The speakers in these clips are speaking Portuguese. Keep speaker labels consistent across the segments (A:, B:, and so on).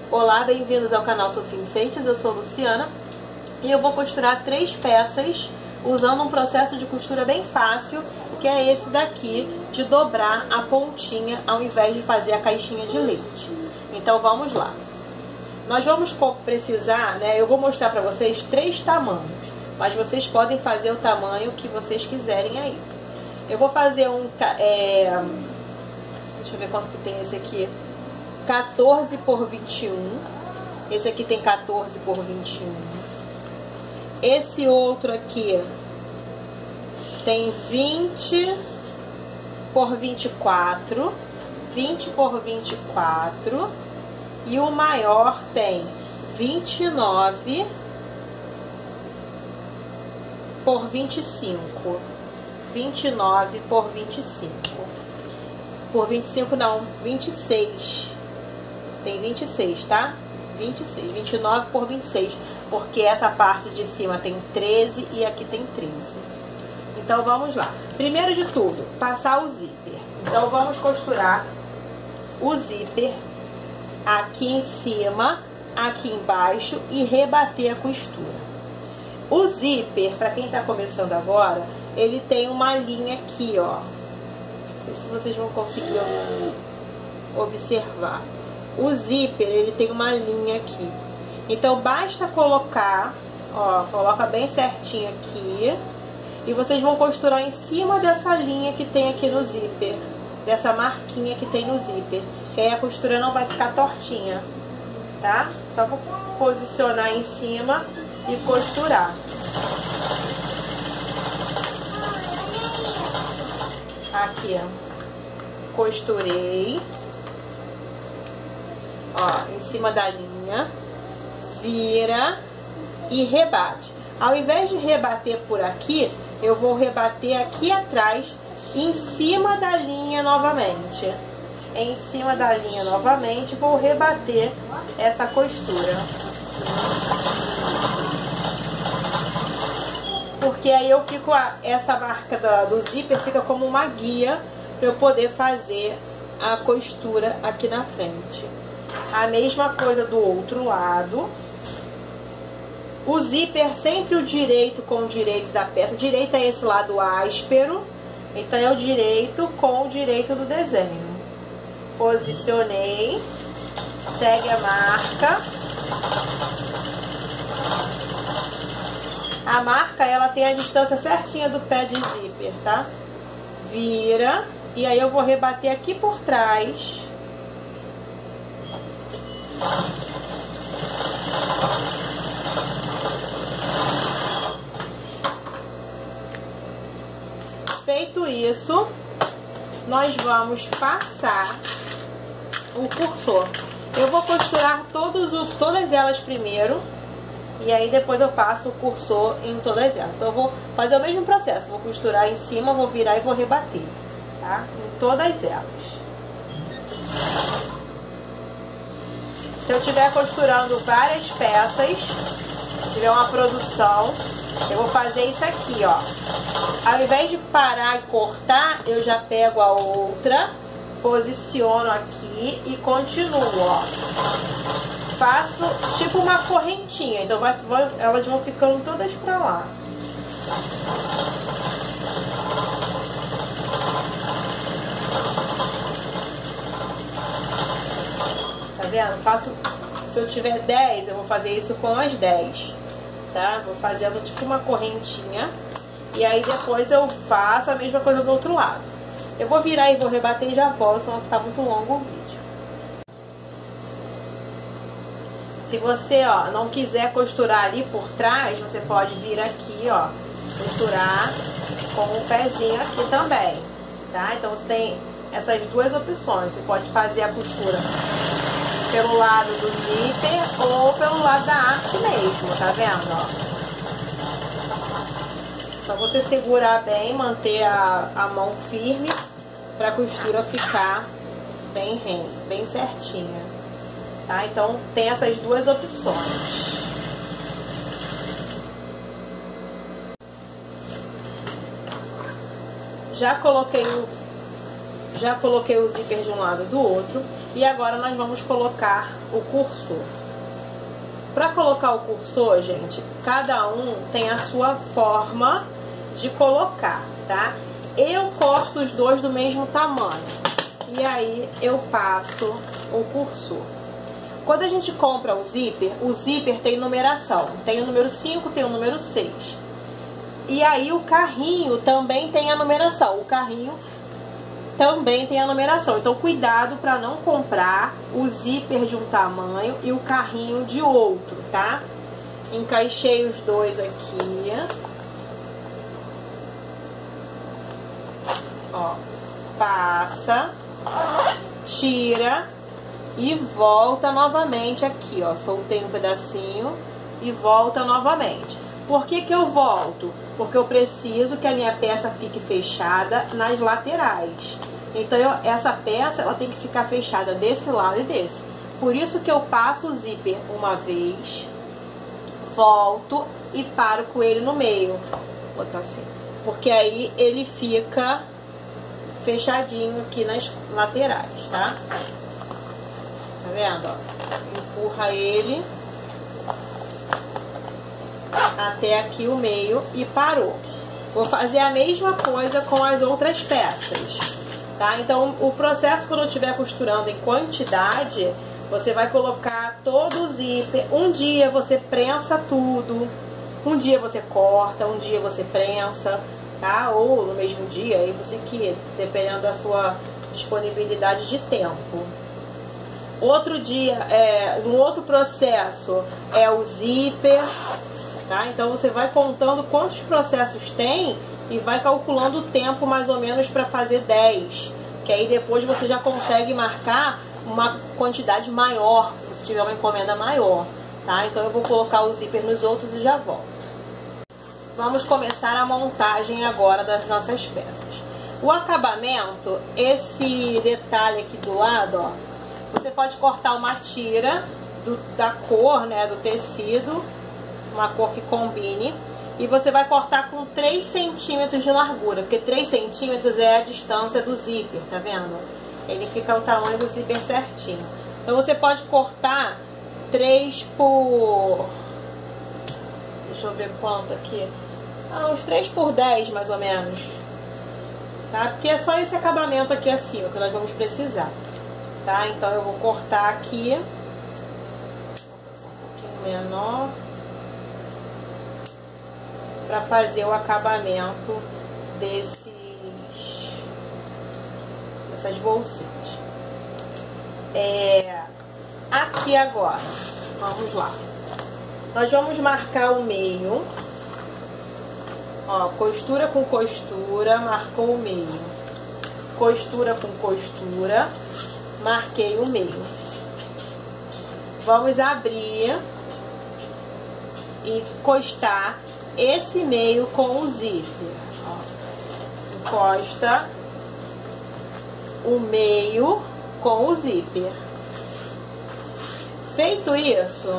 A: Olá, bem-vindos ao canal Sofia Enfeites, eu sou a Luciana e eu vou costurar 3 peças usando um processo de costura bem fácil, que é esse daqui, de dobrar a pontinha ao invés de fazer a caixinha de leite. Então vamos lá. Nós vamos precisar, né, eu vou mostrar para vocês 3 tamanhos, mas vocês podem fazer o tamanho que vocês quiserem aí. Eu vou fazer um, deixa eu ver quanto que tem esse aqui, 14 por 21, esse aqui tem 14 por 21, esse outro aqui tem 20 por 24, 20 por 24, e o maior tem 29 por 25, 29 por 25, por 25 não, 26, tem 26, tá? 26, 29 por 26, porque essa parte de cima tem 13 e aqui tem 13. Então vamos lá. Primeiro de tudo, passar o zíper. Então vamos costurar o zíper aqui em cima, aqui embaixo e rebater a costura. O zíper, para quem tá começando agora, ele tem uma linha aqui, ó. Não sei se vocês vão conseguir observar. O zíper, ele tem uma linha aqui. Então, basta colocar, ó, coloca bem certinho aqui. E vocês vão costurar em cima dessa linha que tem aqui no zíper. Dessa marquinha que tem no zíper. Que aí a costura não vai ficar tortinha, tá? Só vou posicionar em cima e costurar. Aqui, ó. Costurei. Ó, em cima da linha, vira e rebate. Ao invés de rebater por aqui, eu vou rebater aqui atrás, em cima da linha novamente. Em cima da linha novamente, vou rebater essa costura. Porque aí eu fico, essa marca do zíper fica como uma guia para eu poder fazer a costura aqui na frente. A mesma coisa do outro lado. O zíper sempre o direito com o direito da peça. Direito é esse lado áspero, então é o direito com o direito do desenho. Posicionei, segue a marca. A marca, ela tem a distância certinha do pé de zíper, tá? Vira, e aí eu vou rebater aqui por trás. Feito isso, nós vamos passar o cursor. Eu vou costurar todas elas primeiro, e aí depois eu passo o cursor em todas elas. Então eu vou fazer o mesmo processo, vou costurar em cima, vou virar e vou rebater, tá? Em todas elas. Se eu estiver costurando várias peças, tiver uma produção, eu vou fazer isso aqui, ó. Ao invés de parar e cortar, eu já pego a outra, posiciono aqui e continuo, ó. Faço tipo uma correntinha, então elas vão ficando todas pra lá. Tá vendo? Faço, se eu tiver 10, eu vou fazer isso com as 10, tá? Vou fazendo tipo uma correntinha. E aí depois eu faço a mesma coisa do outro lado. Eu vou virar e vou rebater e já volto, senão vai ficar muito longo o vídeo. Se você, ó, não quiser costurar ali por trás, você pode vir aqui, ó, costurar com o pezinho aqui também, tá? Então você tem essas duas opções. Você pode fazer a costura pelo lado do zíper ou pelo lado da arte mesmo, tá vendo, ó? Só você segurar bem, manter a mão firme para a costura ficar bem certinha, tá? Então tem essas duas opções. Já coloquei o zíper de um lado do outro. E agora nós vamos colocar o cursor. Para colocar o cursor, gente, cada um tem a sua forma de colocar, tá? Eu corto os dois do mesmo tamanho. E aí eu passo o cursor. Quando a gente compra o zíper tem numeração. Tem o número 5, tem o número 6. E aí o carrinho também tem a numeração. O carrinho também tem a numeração. Então cuidado para não comprar o zíper de um tamanho e o carrinho de outro, tá? Encaixei os dois aqui. Ó, passa, tira e volta novamente aqui, ó. Soltei um pedacinho e volta novamente. Por que que eu volto? Porque eu preciso que a minha peça fique fechada nas laterais. Então, essa peça, ela tem que ficar fechada desse lado e desse. Por isso que eu passo o zíper uma vez, volto e paro com ele no meio. Vou botar assim. Porque aí ele fica fechadinho aqui nas laterais, tá? Tá vendo, ó? Empurra ele até aqui o meio e parou. Vou fazer a mesma coisa com as outras peças, tá? Então, o processo, quando eu estiver costurando em quantidade, você vai colocar todo o zíper. Um dia você prensa tudo, um dia você corta, um dia você prensa, tá? Ou no mesmo dia, aí você que, dependendo da sua disponibilidade de tempo. Outro dia, um outro processo é o zíper, tá? Então você vai contando quantos processos tem e vai calculando o tempo mais ou menos para fazer 10, que aí depois você já consegue marcar uma quantidade maior, se você tiver uma encomenda maior, tá? Então eu vou colocar o zíper nos outros e já volto. Vamos começar a montagem agora das nossas peças. O acabamento, esse detalhe aqui do lado, ó, você pode cortar uma tira da cor, né, do tecido, uma cor que combine, e você vai cortar com 3 centímetros de largura, porque 3 centímetros é a distância do zíper, tá vendo? Ele fica o tamanho do zíper certinho. Então você pode cortar 3 por... Deixa eu ver quanto aqui. Uns 3 por 10 mais ou menos, tá? Porque é só esse acabamento aqui acima que nós vamos precisar, tá? Então eu vou cortar aqui, vou passar um pouquinho menor, para fazer o acabamento dessas bolsinhas. Aqui agora, vamos lá. Nós vamos marcar o meio. Ó, costura com costura, marcou o meio. Costura com costura, marquei o meio. Vamos abrir e encostar esse meio com o zíper. Ó, encosta o meio com o zíper. Feito isso,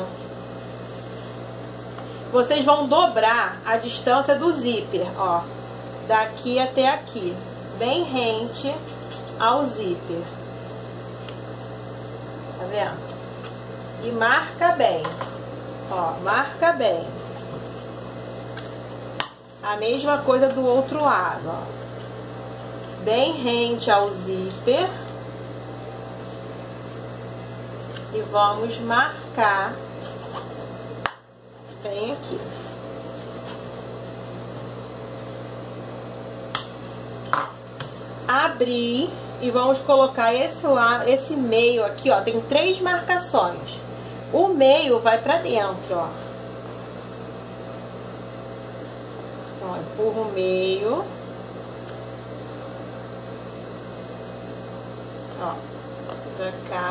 A: vocês vão dobrar a distância do zíper, ó, daqui até aqui, bem rente ao zíper. Tá vendo? E marca bem, ó, marca bem. A mesma coisa do outro lado, ó. Bem rente ao zíper. E vamos marcar bem aqui. Abrir e vamos colocar esse meio aqui, ó, tem 3 marcações. O meio vai pra dentro, ó. Ó, empurra o meio. Ó,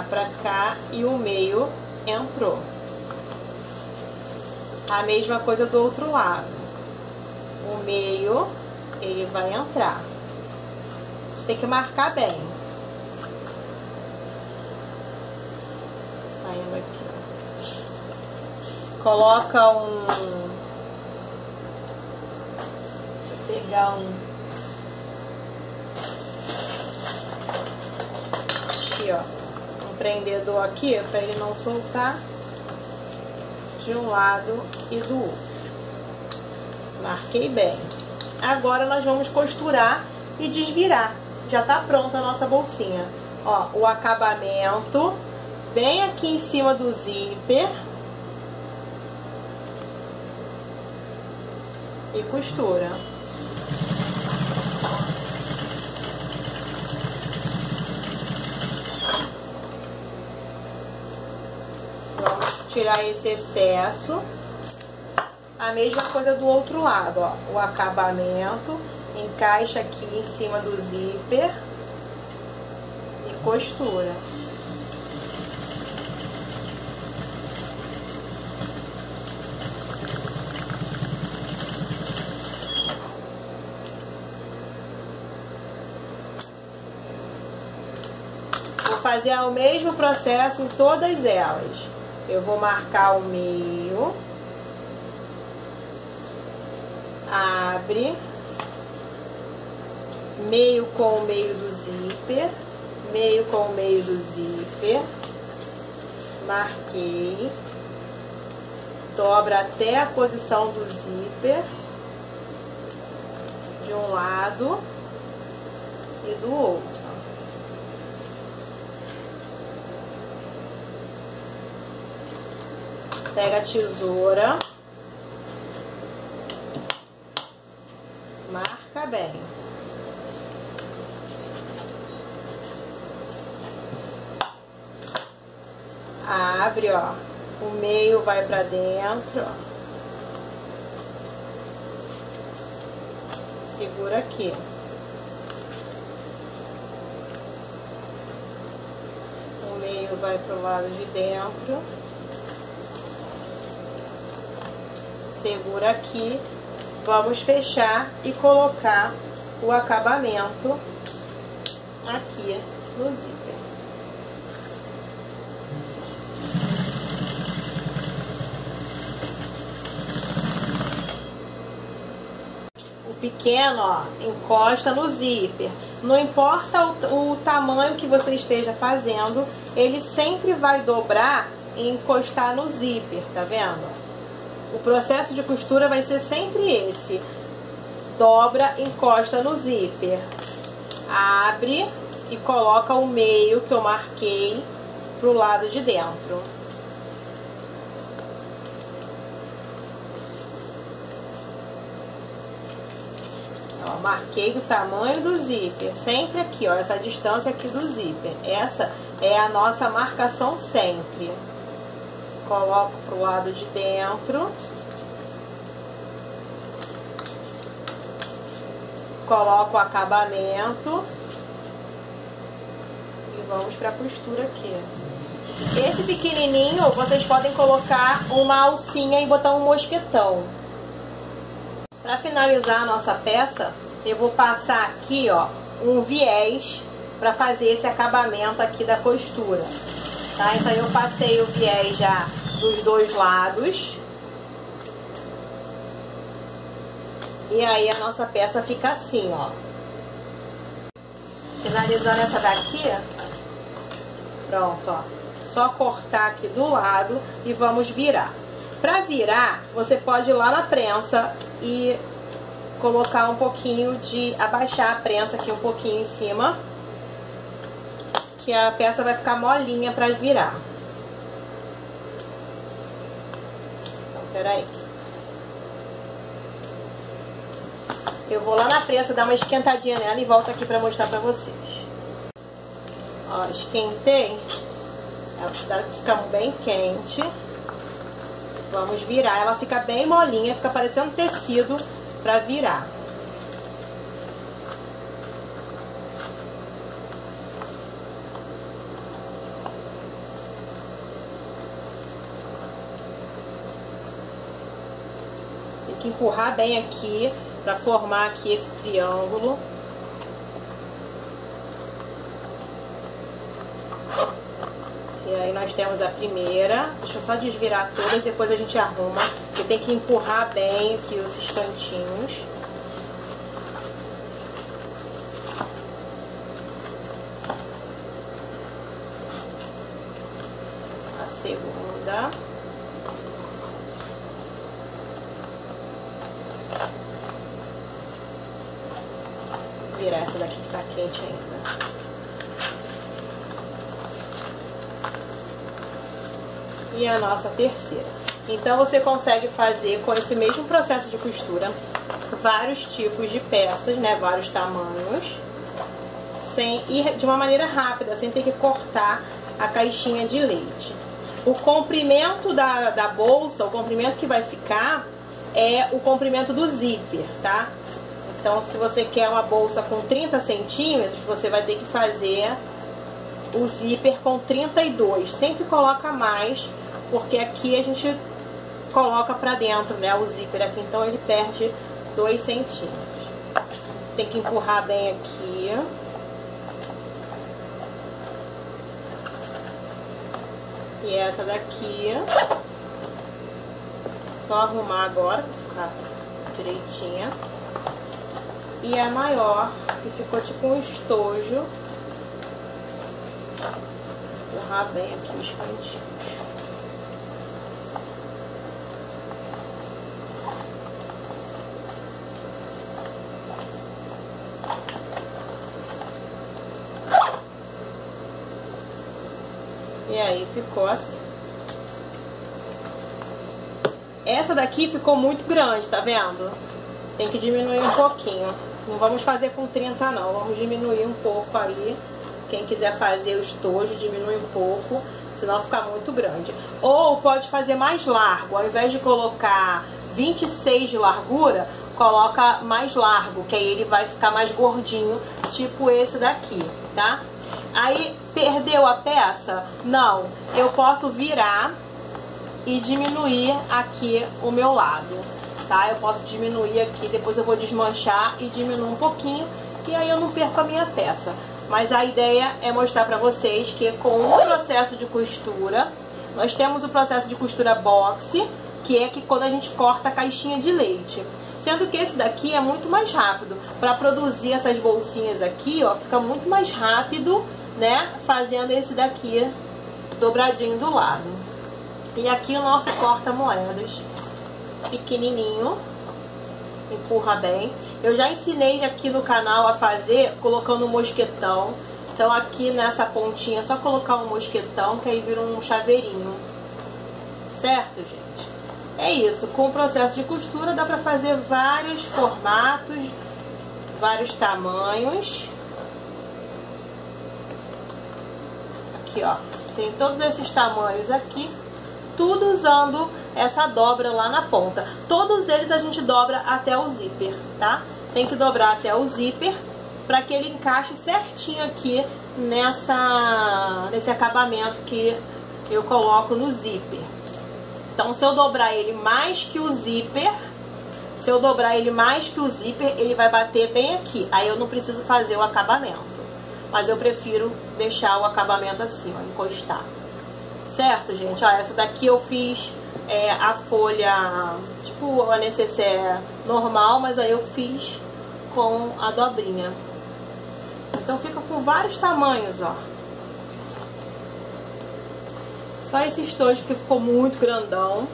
A: pra cá e o meio entrou. A mesma coisa do outro lado. O meio, ele vai entrar. Você tem que marcar bem. Saindo aqui. Coloca um... Deixa eu pegar aqui, ó. Um prendedor aqui para ele não soltar de um lado e do outro. Marquei bem. Agora nós vamos costurar e desvirar. Já tá pronta a nossa bolsinha. Ó, o acabamento bem aqui em cima do zíper. E costura. Vamos tirar esse excesso. A mesma coisa do outro lado, ó. O acabamento encaixa aqui em cima do zíper e costura. Vou fazer o mesmo processo em todas elas. Eu vou marcar o meio, abre, meio com o meio do zíper, meio com o meio do zíper, marquei, dobra até a posição do zíper, de um lado e do outro. Pega a tesoura, marca bem. Abre, ó, o meio vai pra dentro, ó. Segura aqui. O meio vai pro lado de dentro. Segura aqui. Vamos fechar e colocar o acabamento aqui no zíper. O pequeno, ó, encosta no zíper. Não importa o tamanho que você esteja fazendo, ele sempre vai dobrar e encostar no zíper, tá vendo? O processo de costura vai ser sempre esse. Dobra, encosta no zíper. Abre e coloca o meio que eu marquei pro lado de dentro. Ó, marquei o tamanho do zíper. Sempre aqui, ó, essa distância aqui do zíper. Essa é a nossa marcação sempre. Coloco pro lado de dentro. Coloco o acabamento. E vamos pra costura aqui. Esse pequenininho, vocês podem colocar uma alcinha e botar um mosquetão. Para finalizar a nossa peça, eu vou passar aqui, ó, um viés para fazer esse acabamento aqui da costura. Tá? Então eu passei o viés já dos dois lados. E aí a nossa peça fica assim, ó. Finalizando essa daqui, pronto, ó. Só cortar aqui do lado e vamos virar. Para virar, você pode ir lá na prensa e colocar um pouquinho de... abaixar a prensa aqui um pouquinho em cima, que a peça vai ficar molinha para virar. Então, peraí. Eu vou lá na prensa dar uma esquentadinha nela e volto aqui para mostrar para vocês. Ó, esquentei. Ela fica bem quente. Vamos virar. Ela fica bem molinha, fica parecendo tecido para virar. Tem que empurrar bem aqui para formar aqui esse triângulo. E aí nós temos a primeira. Deixa eu só desvirar todas, depois a gente arruma. Porque tem que empurrar bem aqui os cantinhos. segunda. Vou virar essa daqui que tá quente ainda. E a nossa terceira. Então você consegue fazer com esse mesmo processo de costura vários tipos de peças, né, vários tamanhos, sem ir de uma maneira rápida, sem ter que cortar a caixinha de leite. O comprimento da bolsa, o comprimento que vai ficar é o comprimento do zíper, tá? Então, se você quer uma bolsa com 30 centímetros, você vai ter que fazer o zíper com 32. Sempre coloca mais, porque aqui a gente coloca pra dentro, né, o zíper aqui, então ele perde 2 centímetros. Tem que empurrar bem aqui. E essa daqui, só arrumar agora, pra ficar direitinha. E a maior, que ficou tipo um estojo. Empurrar bem aqui os cantinhos. E aí ficou assim. Essa daqui ficou muito grande, tá vendo? Tem que diminuir um pouquinho. Não vamos fazer com 30 não, vamos diminuir um pouco aí. Quem quiser fazer o estojo, diminui um pouco, senão fica muito grande. Ou pode fazer mais largo, ao invés de colocar 26 de largura, coloca mais largo, que aí ele vai ficar mais gordinho, tipo esse daqui, tá? Aí, perdeu a peça? Não, eu posso virar e diminuir aqui o meu lado, tá? Eu posso diminuir aqui, depois eu vou desmanchar e diminuir um pouquinho, e aí eu não perco a minha peça. Mas a ideia é mostrar pra vocês que com o processo de costura, nós temos o processo de costura boxe, que é que quando a gente corta a caixinha de leite. Sendo que esse daqui é muito mais rápido. Para produzir essas bolsinhas aqui, ó, fica muito mais rápido, né? Fazendo esse daqui dobradinho do lado. E aqui o nosso corta-moedas pequenininho. Empurra bem. Eu já ensinei aqui no canal a fazer colocando um mosquetão. Então aqui nessa pontinha é só colocar um mosquetão, que aí vira um chaveirinho. Certo, gente? É isso, com o processo de costura dá pra fazer vários formatos, vários tamanhos. Aqui, ó, tem todos esses tamanhos aqui, tudo usando essa dobra lá na ponta. Todos eles a gente dobra até o zíper, tá? Tem que dobrar até o zíper pra que ele encaixe certinho aqui nesse acabamento que eu coloco no zíper. Então, se eu dobrar ele mais que o zíper, ele vai bater bem aqui. Aí eu não preciso fazer o acabamento. Mas eu prefiro deixar o acabamento assim, ó, encostar. Certo, gente? Ó, essa daqui eu fiz a folha, tipo a necessaire normal, mas aí eu fiz com a dobrinha. Então fica com vários tamanhos, ó. Só esse estojo que ficou muito grandão.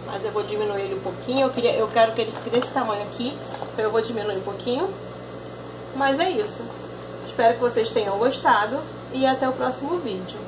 A: Mas eu vou diminuir ele um pouquinho. Eu quero que ele fique desse tamanho aqui. Então eu vou diminuir um pouquinho. Mas é isso. Espero que vocês tenham gostado. E até o próximo vídeo.